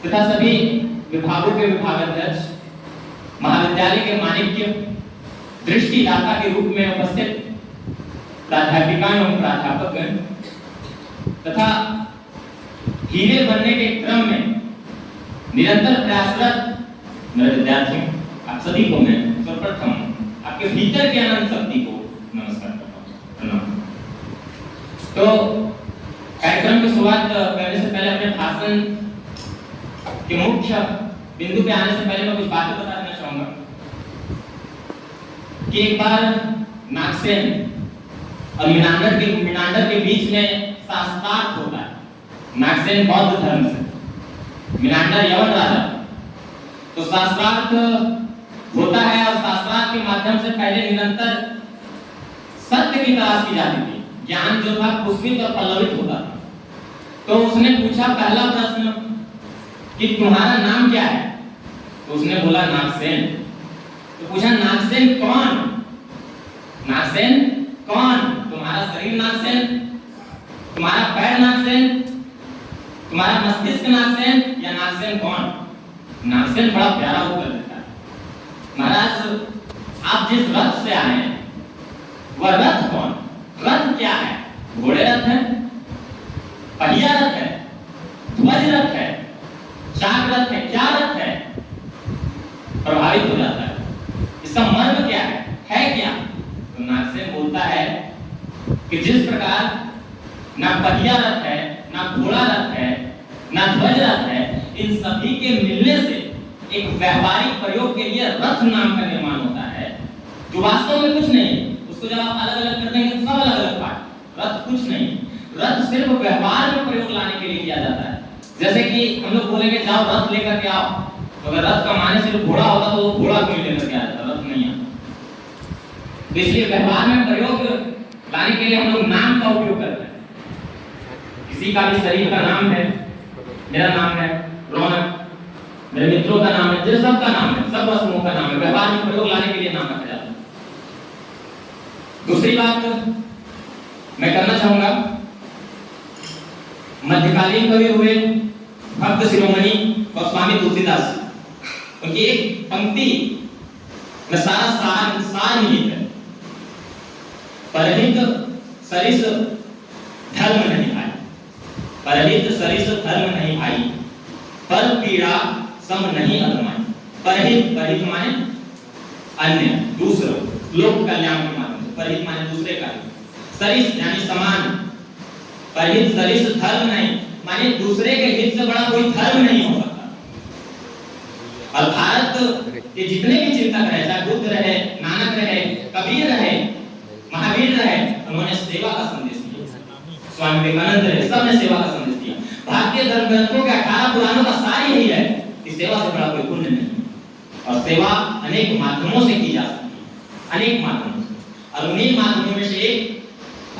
तथा सभी विभागों के विभागाध्यक्ष, महाविद्यालय के मानिक्य, दृष्टिदाता के रूप में उपस्थित प्राध्यापिकाएं एवं प्राध्यापकगण तथा हीरे बनने के क्रम में निरंतर प्रयासरत मेरे विद्यार्थियों, आप सभी को मैं सर्वप्रथम आपके भीतर के अनंत शक्ति को नमस्कार करता हूँ। तो कार्यक्रम की शुरुआत करने से पहले अपने भाषण के मुख्य बिंदु पे आने से पहले मैं कुछ बातें बता देना चाहूंगा कि एक बार नागसेन और मीनांडर के बीच में शास्त्रार्थ होता है। नागसेन बौद्ध धर्म से, मीनांडर यवन राजा। तो शास्त्रार्थ होता है और शास्त्रार्थ के माध्यम से पहले निरंतर सत्य की तलाश की जाती थी। ज्ञान जो था पुष्पित और पल्लवित होता था। तो उसने पूछा पहला प्रश्न कि तुम्हारा नाम क्या है? तो उसने बोला नागसेन। तो पूछा नागसेन कौन? नागसेन कौन? तुम्हारा शरीर नागसेन, तुम्हारा पैर नागसेन, तुम्हारा मस्तिष्क नागसेन, या नागसेन कौन? नागसेन बड़ा प्यारा उत्तर देता है, महाराज आप जिस रथ से आए हैं वह रथ कौन? रथ क्या है? घोड़े रथ है, पहिया रथ है, ध्वज रथ है, चाक रथ है, क्या रथ है? प्रभावित हो जाता है। इसका मर्म क्या है क्या? तो नागसेन बोलता है कि जिस प्रकार ना पहिया रथ है, ना घोड़ा रथ है, ना ध्वज रथ है, इन सभी के मिलने से एक व्यावहारिक प्रयोग के लिए रथ नाम का निर्माण होता है, जो वास्तव में कुछ नहीं। उसको जब आप अलग अलग कर देंगे तो सब अलग अलग पार्ट। रथ कुछ नहीं, रथ सिर्फ व्यवहार में प्रयोग लाने के लिए किया जाता है। जैसे कि हम लोग बोलेंगे जाओ रथ लेकर के आओ, तो अगर रथ का माने सिर्फ घोड़ा होता तो वो घोड़ा क्यों लेकर के आता? रथ नहीं आता। तो इसलिए व्यवहार में प्रयोग लाने के लिए हम लोग नाम का उपयोग करते हैं। किसी का भी शरीर का नाम है, मेरा नाम है रौनक, मेरे मित्रों का नाम है, जिस सबका नाम है, सब वस्तुओं का नाम है। व्यवहार में प्रयोग लाने के लिए नाम रखा जाता है। दूसरी बात मैं करना चाहूंगा, मध्यकालीन कवि हुए भक्त शिरोमणि गोस्वामी तुलसीदास, उनकी एक पंक्ति में सारा सार निहित है। परहित सरिस धर्म नहीं भाई, परहित सरिस धर्म नहीं भाई, पर पीड़ा सम नहीं अधमाई। परहित, परहित माने अन्य, दूसरा, लोक कल्याण के माध्यम से। परहित माने दूसरे का, सरिस यानी समान। परहित सरिस धर्म नहीं माने दूसरे के हित से बड़ा कोई धर्म नहीं हो सकता। और भारत के जितने भी चिंतक रहे, चाहे बुद्ध रहे, नानक रहे, कबीर रहे, महावीर रहे, उन्होंने सेवा का संदेश दिया। स्वामी विवेकानंद रहे, सबने सेवा का संदेश दिया। भारतीय धर्म ग्रंथों के 18 पुराणों का सार यही है कि सेवा से बड़ा कोई पुण्य नहीं। और सेवा अनेक माध्यमों से की जा सकती है, अनेक माध्यमों से। और उन्हीं माध्यमों में से एक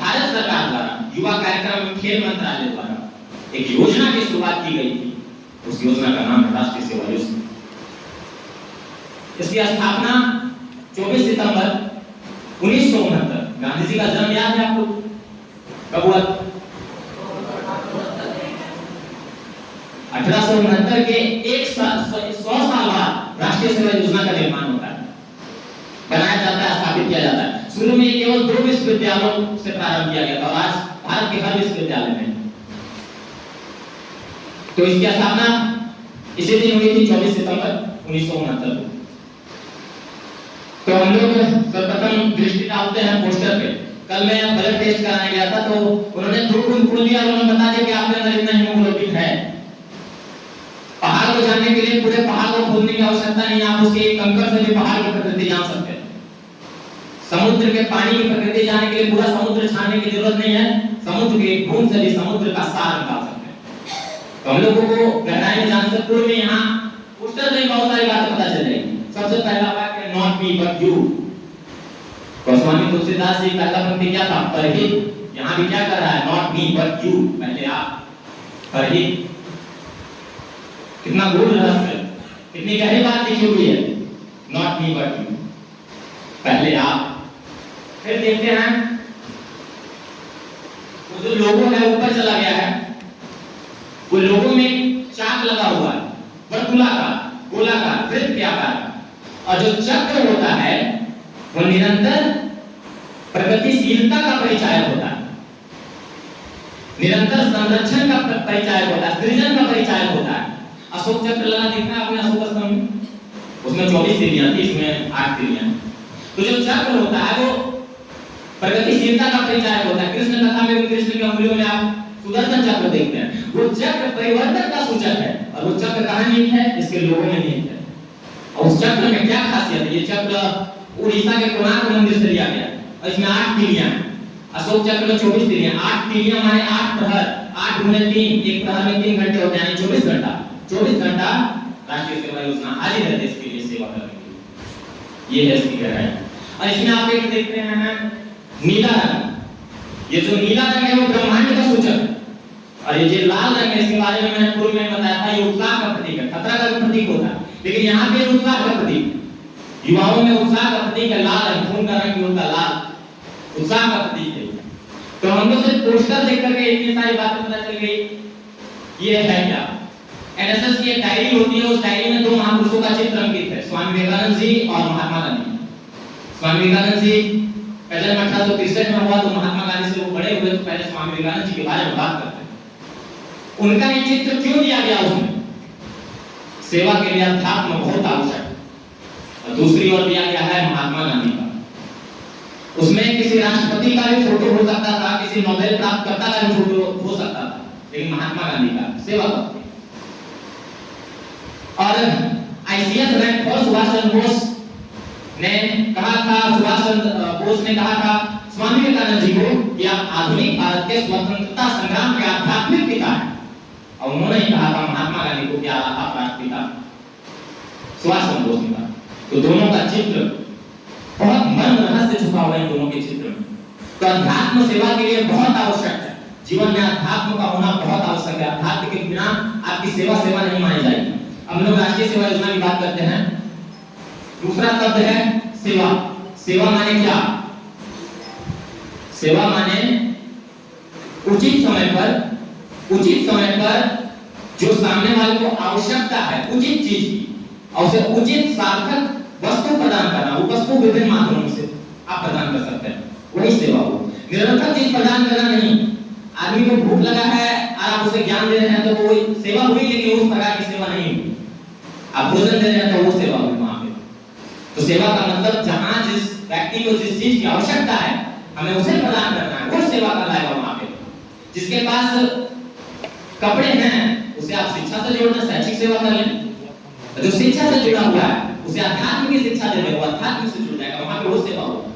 भारत सरकार द्वारा युवा कार्यक्रम एवं खेल मंत्रालय द्वारा एक योजना की शुरुआत की गई थी। उस योजना का नाम है राष्ट्रीय सेवा योजना। इसकी स्थापना 24 सितंबर 1969, गांधी जी का जन्म याद है आपको? कब हुआ? 1869 के 100 साल बाद राष्ट्रीय सेवा योजना का निर्माण होता है, बनाया जाता है, स्थापित किया जाता है। शुरू में केवल 2 विश्वविद्यालयों से प्रारंभ किया गया था, आज भारत के हर विश्वविद्यालय में। तो इसकी स्थापना इसी दिन हुई थी, 24 सितंबर 1969 को। तो हम लोग सर्वप्रथम दृष्टि डालते हैं पोस्टर पे। कल मैं ब्लड टेस्ट कराने गया था, तो उन्होंने 2 खून खोल दिया, उन्होंने बता दिया कि आपके अंदर इतना हीमोग्लोबिन है। पहाड़ को जानने के लिए पूरे पहाड़ को खोदने की आवश्यकता नहीं, आप उसके एक कंकड़ से भी पहाड़ की प्रकृति जान सकते हैं। समुद्र के पानी की प्रकृति जानने के लिए पूरा समुद्र छानने की जरूरत नहीं है, समुद्र के एक बूंद से भी समुद्र का सार निकाल सकते हैं। तो हम लोगों को गहराई में जानने से पूर्व में यहाँ पोस्टर में बहुत सारी बातें पता चल जाएगी। सबसे पहला वाक्य not me but you. Goswami Tulsidas ji का पहला पंक्ति क्या था? परहित। यहाँ भी क्या कर रहा है? नॉट मी बट यू, पहले आप। परहित कितना गूढ़ रहस्य, कितनी गहरी बात लिखी हुई है। नॉट मी बट यू, पहले आप। फिर देखते हैं वो जो लोगो है ऊपर चला गया है, वो लोगो में चाक लगा हुआ है। वर्तुलाकार, गोलाकार, वृत्त के आकार का। और जो चक्र होता है वो निरंतर प्रगतिशीलता का परिचायक होता है, निरंतर संरक्षण का परिचायक होता है, सृजन का परिचायक होता है। अशोक चक्र लगा देखना आपने अशोक स्तंभ, उसमें 24 सीढ़ियां थी, इसमें 8 सीढ़ियां। तो जो चक्र होता है वो प्रगतिशीलता का परिचायक होता है। कृष्ण कथा में भी कृष्ण की अंगुलियों में आप सुदर्शन चक्र देखते हैं, वो चक्र परिवर्तन का सूचक है। और वो चक्र कहां निहित है? इसके लोगों में निहित है। और उस चक्र में क्या खासियत है? ये चक्र उड़ीसा के कोणार्क मंदिर से लिया गया और इसमें 8 तीलियां हैं। अशोक चक्र में 24 तीलियां, 8 तीलियां माने 8 प्रहर, 8 गुने 3, एक प्रहर में 3 घंटे होते हैं, यानी 24 घंटा। 24 घंटा राष्ट्रीय सेवा योजना हाजिर है देश के लिए सेवा करने के लिए। ये है इसकी गहराई। और इसमें आप एक देख रहे हैं नीला रंग, ये जो नीला रंग है वो ब्रह्मांड का सूचक है। और ये जो लाल रंग है इसके बारे में मैंने पूर्व में बताया था, ये उत्साह का प्रतीक है, खतरा का प्रतीक होता है, लेकिन यहाँ पे उत्साह का प्रतीक, युवाओं में उत्साह का प्रतीक है लाल रंग, खून का रंग भी होता है लाल, उत्साह का प्रतीक है। तो हम लोग से पोस्टर देख करके इतनी सारी बातें पता चल गई। ये है क्या? एनएसएस की एक डायरी होती है, उस डायरी में 2 महापुरुषों का चित्र अंकित है, स्वामी विवेकानंद जी और महात्मा गांधी। स्वामी विवेकानंद जी का जन्म 1863 में हुआ, तो महात्मा गांधी से वो बड़े हुए, तो पहले स्वामी विवेकानंद जी के बारे में बात करते हैं। उनका ये चित्र क्यों दिया गया उसमें? सेवा के लिए अध्यात्म बहुत आवश्यक है। और दूसरी ओर दिया गया है महात्मा गांधी का, उसमें किसी राष्ट्रपति का भी फोटो हो सकता था, किसी नोबेल प्राप्तकर्ता का भी फोटो हो सकता था, लेकिन महात्मा गांधी का सेवा करते। और ICS rank for Subhash Chandra Bose ने कहा था, सुभाष चंद्र बोस ने कहा था स्वामी विवेकानंद जी को कि आप आधुनिक भारत के स्वतंत्रता संग्राम के आध्यात्मिक पिता हैं। और उन्होंने ही कहा था महात्मा गांधी को कि आप राष्ट्रपिता सुभाष चंद्र बोस ने कहा। तो दोनों का चित्र बहुत मर्म रहस्य छुपा हुआ है इन दोनों के चित्र में। तो अध्यात्म सेवा के लिए बहुत आवश्यक है, जीवन में अध्यात्म का होना बहुत आवश्यक है। अध्यात्म के बिना आपकी सेवा नहीं मानी जाएगी। हम लोग राष्ट्रीय सेवा योजना की बात करते हैं। दूसरा शब्द है सेवा। सेवा माने क्या? सेवा माने उचित समय पर जो सामने वाले को आवश्यकता है उचित चीज की, और उसे उचित सार्थक वस्तु प्रदान करना। वो वस्तु विभिन्न माध्यमों से आप प्रदान कर सकते हैं, वही सेवा हो। निरंतर चीज प्रदान करना नहीं। आदमी को भूख लगा है और आप उसे ज्ञान दे रहे हैं तो वो सेवा हुई, लेकिन उस प्रकार की सेवा नहीं हुई। आप भोजन दे रहे हैं तो वो सेवा हुई वहां पे। तो सेवा का मतलब जहां जिस व्यक्ति को जिस चीज की आवश्यकता है हमें उसे प्रदान करना है, वो सेवा करवाएगा वहां पे। जिसके पास कपड़े हैं उसे आप शिक्षा से जोड़ना, शैक्षिक सेवा कर लें। जो शिक्षा से जुड़ा हुआ है उसे अध्यात्म की शिक्षा दे दें, वो अध्यात्म से जुड़ जाएगा, वहां पे वो सेवा होगी।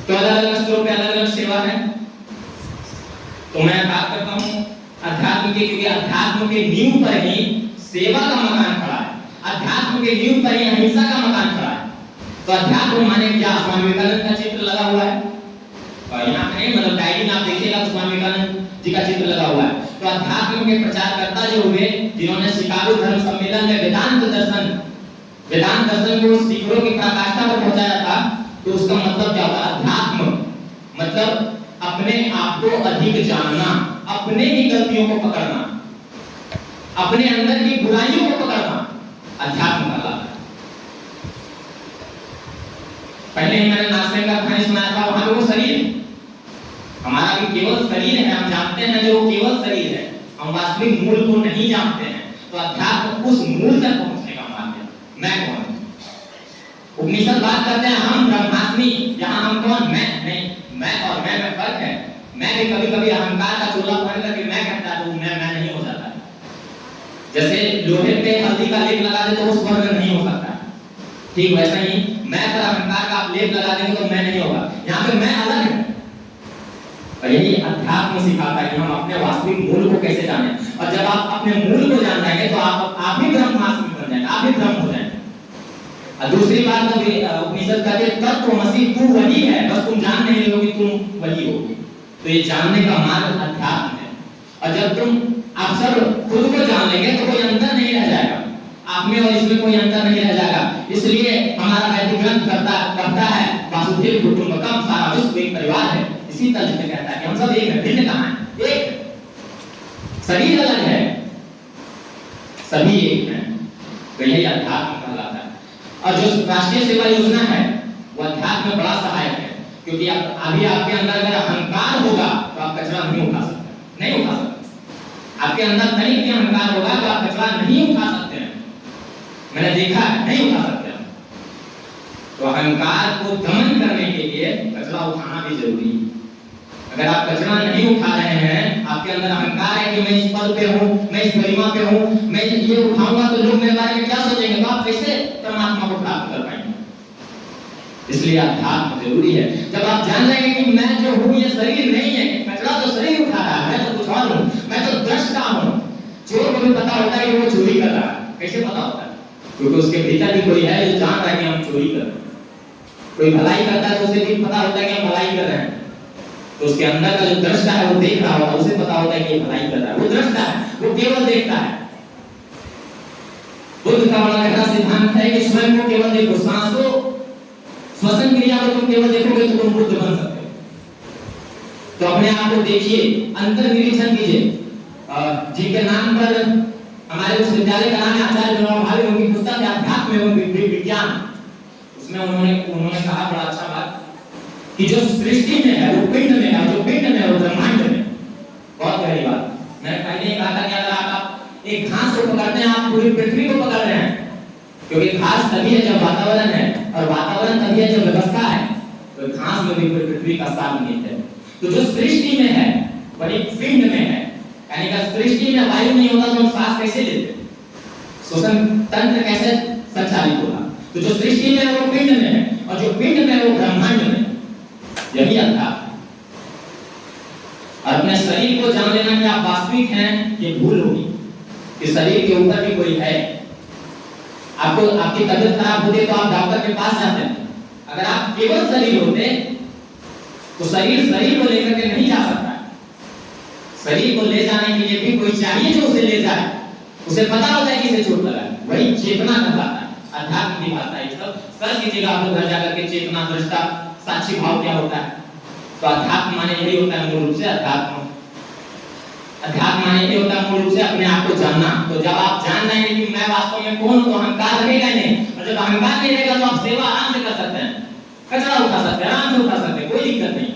तो अलग-अलग स्तरों पे अलग-अलग सेवा है। तो मैं बात करता हूं अध्यात्म की, क्योंकि अध्यात्म के नींव पर ही सेवा का मकान खड़ा है। अध्यात्म के नींव पर ही अहिंसा का मकान खड़ा है। तो अध्यात्म माने क्या? स्वामी विवेकानंद का चित्र लगा हुआ है और यहाँ पे नहीं, मतलब डायरी में आप देखिएगा तो स्वामी विवेकानंद जी का चित्र लगा हुआ है। तो अध्यात्म के प्रचारकर्ता जो हुए, जिन्होंने शिकागो धर्म सम्मेलन में वेदांत दर्शन को शिखरों की पराकाष्ठा पर पहुंचाया था, तो उसका मतलब क्या होता है? अध्यात्म मतलब अपने आप को अधिक जानना, अपने ही गलतियों को पकड़ना, अपने अंदर की बुराइयों को पकड़ना, अध्यात्म का लाभ है। पहले ही मैंने नास्तिक का कहानी सुनाया था, वहां पे वो शरीर हमारा भी केवल शरीर है, हम जानते हैं जो केवल शरीर है, हम वास्तविक मूल को नहीं जानते हैं। तो अध्यात्म उस मूल तक पहुंचने का मार्ग है। मैं कौन? उपनिषद बात करते हैं हम ब्रह्मास्मि, यहाँ हम कौन? मैं नहीं, मैं और मैं में फर्क है। मैं भी कभी-कभी अहंकार का चोला पहन करके मैं कहता हूं, मैं नहीं हो जाता। जैसे लोहे पे हल्दी का लेप लगा दे तो वो स्वर्ण नहीं हो सकता, ठीक वैसा ही मैं पर अहंकार का आप लेप लगा देंगे तो मैं नहीं होगा। यहाँ पे मैं अलग है। और यही अध्यात्म सिखाता है कि हम अपने वास्तविक मूल को कैसे जानें। और जब आप अपने मूल को जान जाएंगे तो आप भी ब्रह्मास्मि बन जाएंगे, आप भी ब्रह्म हो जाएंगे। और दूसरी बात तो उपनिषद कहते हैं तत्वमसि, तू वही है, बस तुम जान नहीं रहे हो कि तुम वही हो। तो ये जानने का मार्ग अध्यात्म है। और जब तुम आप सब खुद को जान लेंगे तो कोई अंतर नहीं रह जाएगा, आप में और इसमें कोई अंतर नहीं रह जाएगा। इसलिए हमारा वैदिक ग्रंथ कहता है वासुदेव कुटुंबकम, सारा विश्व एक परिवार है। इसी तर्ज में कहता है कि हम सब एक है, भिन्न कहां है? एक शरीर अलग है, सभी एक हैं। तो यही अध्यात्म कहलाता है। और जो राष्ट्रीय सेवा योजना है वो अध्यात्म में बड़ा सहायक है, क्योंकि अभी आपके अंदर अगर अहंकार होगा तो आप कचरा नहीं उठा सकते, नहीं उठा सकते। आपके अंदर तनिक भी अहंकार होगा तो आप कचरा नहीं उठा सकते हैं। मैंने देखा है, नहीं उठा सकते। तो अहंकार को दमन करने के लिए कचरा उठाना भी जरूरी है। अगर आप कचरा नहीं उठा रहे हैं, आपके अंदर अहंकार है कि मैं इस पद पे हूँ, मैं इस गरिमा पे हूँ, मैं ये उठाऊंगा तो लोग मेरे बारे में क्या सोचेंगे, तो आप कैसे परमात्मा को प्राप्त कर पाएंगे। इसलिए अध्यात्म जरूरी है। जब आप जान जाएंगे कि मैं जो हूँ ये शरीर नहीं है, कचरा तो शरीर उठा रहा है, मैं तो कुछ और हूँ, मैं तो दृष्टा हूँ। चोर को भी पता होता है कि वो चोरी कर रहा है। कैसे पता होता है? क्योंकि उसके भीतर भी कोई है जो जान रहा है कि हम चोरी कर रहे हैं। कोई भलाई करता है तो उसे भी पता होता है कि हम भलाई कर रहे हैं, तो उसके अंदर का जो दृष्टा है वो देख रहा होता है, उसे पता होता है कि ये भलाई कर रहा है। वो दृष्टा है, वो केवल देखता है। बुद्ध का बड़ा गहरा सिद्धांत है कि स्वयं को केवल देखो, सांस को, श्वसन क्रिया को तुम केवल देखोगे तो तुम बुद्ध बन सकते हो। तो अपने आप को देखिए, अंतर्निरीक्षण कीजिए। जिनके नाम पर हमारे विश्वविद्यालय का नाम है आचार्य विनोबा भावे, उनकी पुस्तक है अध्यात्म एवं विज्ञान। उसमें उन्होंने कहा बड़ा अच्छा बात कि जो सृष्टि में है वो पिंड में है, जो पिंड में है वो ब्रह्मांड में। बहुत गहरी बात। मैंने पहले ही कहा था कि अगर आप एक घास को पकड़ते हैं, आप पूरी पृथ्वी को पकड़ रहे हैं, क्योंकि घास तभी है जब वातावरण है, और वातावरण तभी है जब व्यवस्था है। तो घास में भी पूरी पृथ्वी का सामर्थ्य है। तो जो सृष्टि में है वही पिंड में है। यानी कि सृष्टि में वायु नहीं होता तो हम सांस कैसे लेते, श्वसन तंत्र कैसे संचालित होगा। तो जो सृष्टि में है वो पिंड में है, और जो पिंड में है वो ब्रह्मांड में। यही अध्यात्म। और अपने शरीर को जान लेना कि आप वास्तविक हैं, ये भूल होगी कि शरीर के ऊपर भी कोई है। आपको आपकी तबीयत खराब होती है तो आप डॉक्टर के पास जाते हैं। अगर आप केवल शरीर होते तो शरीर को लेकर के नहीं जा सकता। शरीर को ले जाने के लिए भी कोई चाहिए जो उसे ले जाए। उसे पता होता है कि इसे चोट लगा है, वही चेतना कहलाता है। अध्यात्म की भाषा है। सब सर्च कीजिएगा आप लोग घर जाकर के, चेतना, दृष्टा, साक्षी भाव क्या होता है। तो अध्यात्म माने यही होता है मूल रूप से। अध्यात्म माने यही होता है मूल रूप से अपने आप को जानना। तो जब आप जान जाएंगे कि मैं वास्तव में कौन हूं, तो अहंकार रहेगा नहीं। और जब अहंकार नहीं रहेगा तो आप सेवा आराम से कर सकते हैं, कचरा उठा सकते हैं, आराम से उठा सकते हैं, कोई दिक्कत नहीं,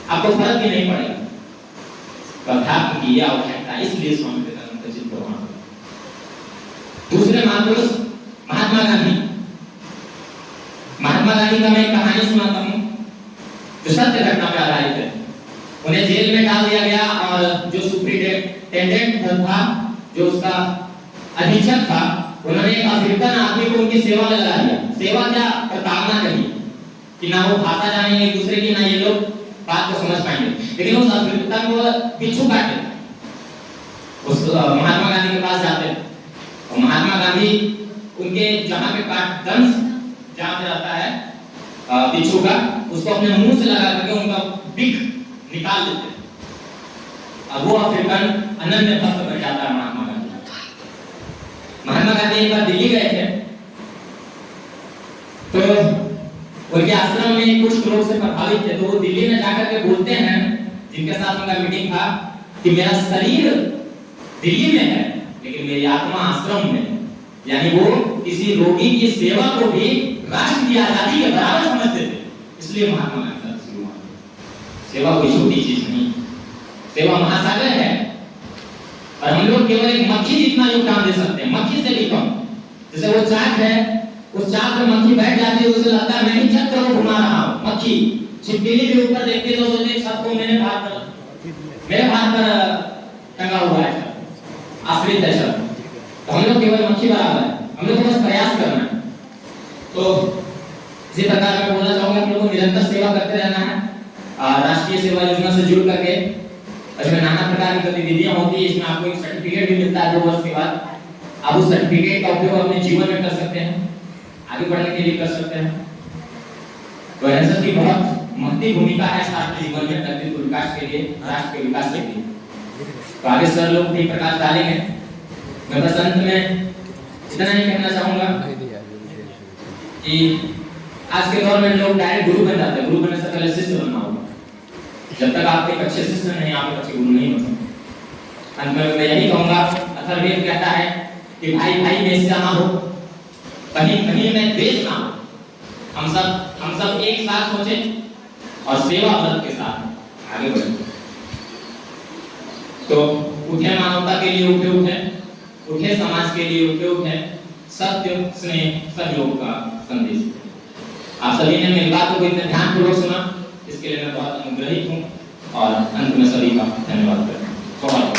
आपको फर्क भी नहीं पड़ेगा। तो अध्यात्म की यह आवश्यकता है। इसलिए स्वामी विवेकानंद का चिंतन वहां। दूसरे महापुरुष महात्मा गांधी का मैं एक कहानी सुनाता हूं जो सत्य घटना पर आधारित है। उन्हें जेल में डाल दिया गया और जो सुप्रिंटेंडेंट था, जो उसका अधीक्षक था, उन्होंने एक अफ्रीकन आदमी को उनकी सेवा में लगा दिया। सेवा क्या, प्रताड़ना कही कि ना वो भाषा जानेंगे एक दूसरे की, ना ये लोग बात को समझ पाएंगे। लेकिन उस अफ्रीकन को बिच्छू काटे, उस महात्मा गांधी के पास जाते हैं और महात्मा गांधी उनके जहां पे काट दंश जहां पे रहता है बिच्छू का, उसको अपने मुंह से लगा करके उनका बिख निकाल देते हैं। अब वो अफ्रीकन अनन्य भक्त बन जाता है महात्मा गांधी। महात्मा गांधी एक बार दिल्ली गए थे, तो उनके आश्रम में कुछ लोग से प्रभावित थे। तो वो दिल्ली में जाकर के बोलते हैं, जिनके साथ उनका मीटिंग था, कि मेरा शरीर दिल्ली में है लेकिन मेरी आत्मा आश्रम में। यानी वो किसी रोगी की सेवा को भी राष्ट्र की आजादी के बराबर समझते थे। इसलिए महात्मा गांधी सेवा कोई छोटी चीज नहीं, सेवा महासागर है। और हम लोग केवल एक मक्खी जितना योगदान दे सकते हैं, मक्खी से भी कम। जैसे वो चाक है, उस चाक पे मक्खी बैठ जाती है, उसे लगता है मैं ही चक्र को घुमा रहा हूं। मक्खी छिपकली के ऊपर देखती है तो सोचती है छत को मेरे भार पर टंगा हुआ है, आश्रित है सब। तो हम लोग केवल मक्खी बराबर है, हम लोग को बस प्रयास करना है। तो इसी प्रकार मैं बोलना चाहूंगा कि लोगों को निरंतर सेवा करते रहना है। राष्ट्रीय सेवा योजना से जुड़ करके इसमें नाना प्रकार की गतिविधियां होती है। इसमें आपको एक सर्टिफिकेट भी मिलता है 2 वर्ष के बाद। आप उस सर्टिफिकेट का उपयोग अपने जीवन में कर सकते हैं, आगे बढ़ने के लिए कर सकते हैं। तो ऐसा की बहुत महत्वपूर्ण भूमिका है छात्र जीवन में व्यक्तित्व विकास के लिए, राष्ट्र के विकास के लिए। तो आगे सर लोग भी प्रकाश डालेंगे। मैं बस अंत में इतना ही कहना चाहूंगा कि आज के दौर में लोग डायरेक्ट गुरु बन जाते हैं। गुरु बनने से पहले शिष्य बनना होगा। जब तक आप एक अच्छे शिष्य नहीं, आप एक अच्छे गुरु नहीं बन सकते। अंत में मैं यही कहूंगा, अथर्ववेद कहता है कि भाई भाई में हिस्सा ना हो, कहीं कहीं में द्वेष ना हो। हम सब एक साथ सोचें और सेवा व्रत के साथ आगे बढ़ें। तो उठे मानवता के लिए उठे समाज के लिए उठे सत्य स्नेह सहयोग का संदेश। आप सभी ने मेरी बातों को इतने ध्यानपूर्वक सुना, इसके लिए मैं बहुत अनुग्रहित हूँ और अंत में सभी का धन्यवाद करता हूँ।